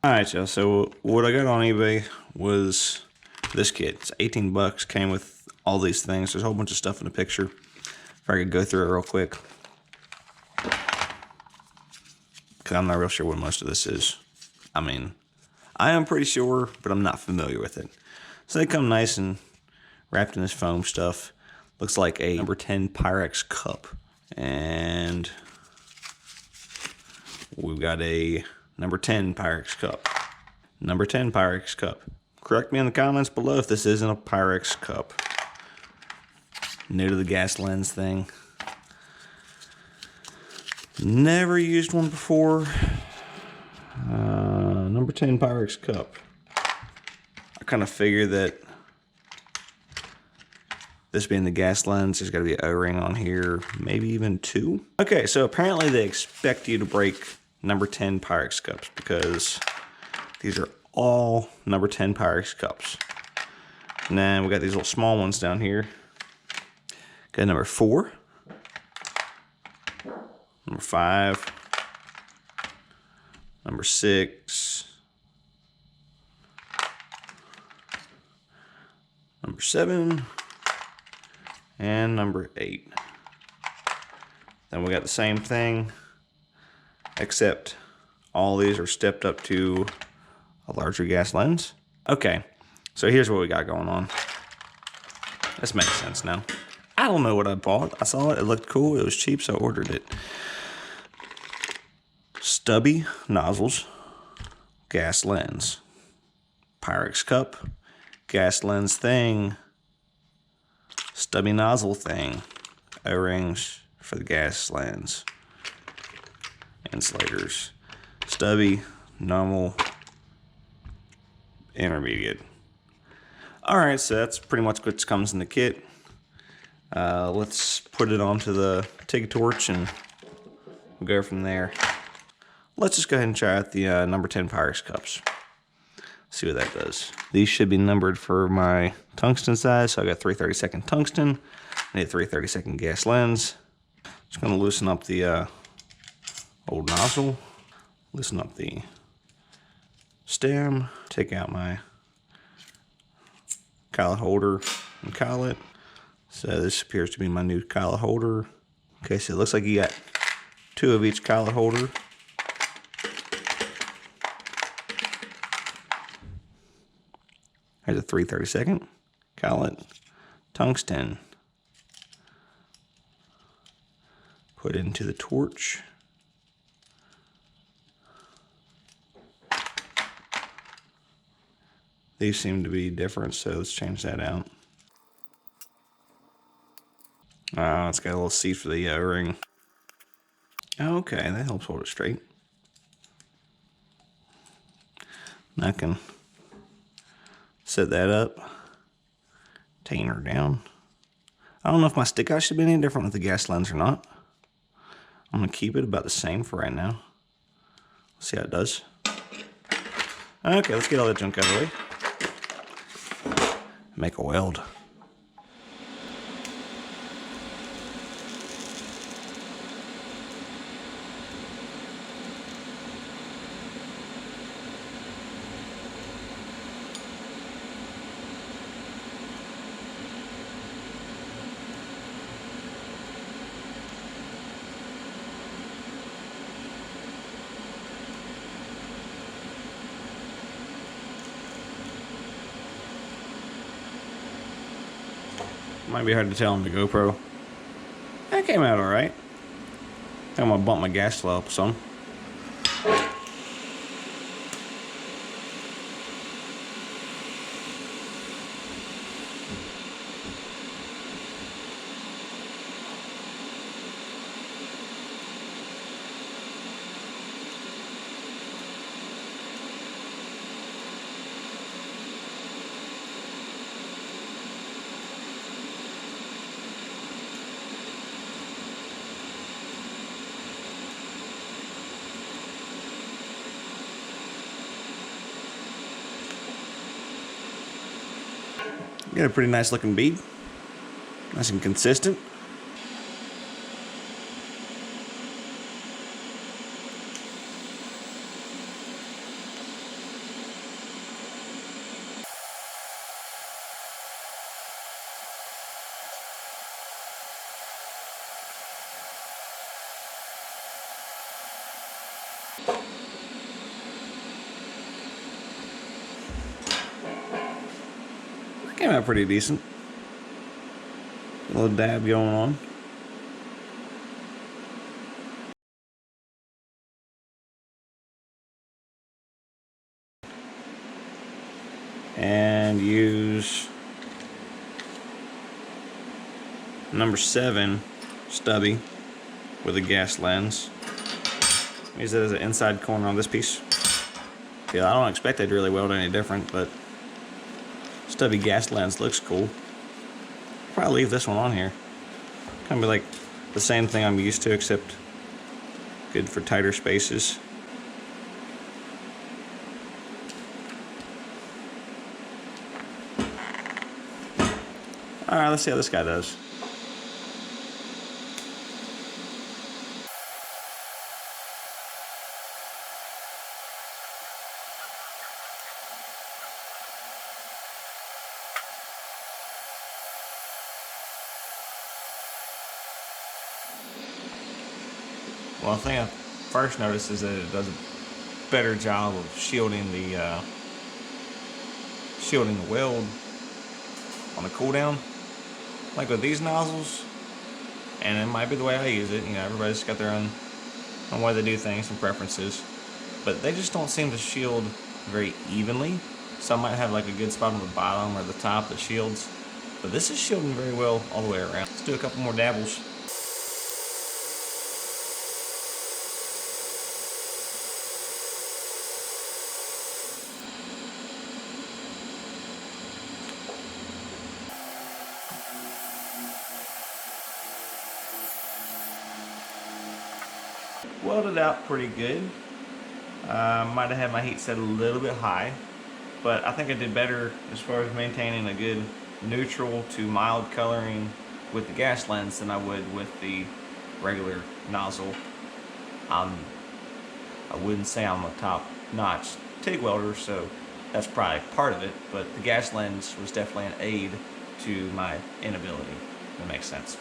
Alright, y'all, so what I got on eBay was this kit. It's 18 bucks, came with all these things. There's a whole bunch of stuff in the picture. If I could go through it real quick. Because I'm not real sure what most of this is. I mean, I am pretty sure, but I'm not familiar with it. So they come nice and wrapped in this foam stuff. Looks like a number 10 Pyrex cup. And we've got a number 10 Pyrex cup. Number 10 Pyrex cup. Correct me in the comments below if this isn't a Pyrex cup. New to the gas lens thing. Never used one before. Number 10 Pyrex cup. I kind of figured that this being the gas lens, there's got to be an O-ring on here, maybe even two. Okay, so apparently they expect you to break number 10 Pyrex cups because these are all number 10 Pyrex cups. And then we got these little small ones down here. Got number 4, number 5, number 6, number 7, and number 8. Then we got the same thing, except all these are stepped up to a larger gas lens. Okay, so here's what we got going on. This makes sense now. I don't know what I bought. I saw it, it looked cool, it was cheap, so I ordered it. Stubby nozzles, gas lens, Pyrex cup, gas lens thing, stubby nozzle thing, O-rings for the gas lens, insulators, stubby, normal, intermediate. Alright, so that's pretty much what comes in the kit. Let's put it onto the TIG torch and we'll go from there. Let's just go ahead and try out the number 10 Pyrex cups. See what that does. These should be numbered for my tungsten size, so I got 332nd tungsten. I need a 332nd gas lens. Just gonna loosen up the old nozzle, loosen up the stem, take out my collet holder and collet. So this appears to be my new collet holder. Okay, so it looks like you got 2 of each collet holder. Here's a 332nd collet, tungsten. Put it into the torch. These seem to be different, so let's change that out. Oh, it's got a little seat for the O-ring. Okay, that helps hold it straight. And I can set that up, tighten her down. I don't know if my stick out should be any different with the gas lens or not. I'm gonna keep it about the same for right now. See how it does. Okay, let's get all that junk out of the way. Make a weld. Might be hard to tell on the GoPro. That came out alright. I think I'm gonna bump my gas flow up some. Got a pretty nice looking bead. Nice and consistent. Came out pretty decent. A little dab going on. And use number 7 stubby with a gas lens. Use it as an inside corner on this piece. Yeah, I don't expect it to really weld any different, but stubby gas lens looks cool. Probably leave this one on here. Kind of be like the same thing I'm used to, except good for tighter spaces. Alright, let's see how this guy does. Well, the thing I first noticed is that it does a better job of shielding the weld on the cool down. Like with these nozzles, and it might be the way I use it, you know, everybody's got their own way they do things and preferences, but they just don't seem to shield very evenly. Some might have like a good spot on the bottom or the top that shields, but this is shielding very well all the way around. Let's do a couple more dabbles. Welded out pretty good. Might have had my heat set a little bit high, but I think I did better as far as maintaining a good neutral to mild coloring with the gas lens than I would with the regular nozzle. I wouldn't say I'm a top-notch TIG welder, so that's probably part of it, but the gas lens was definitely an aid to my inability. That makes sense.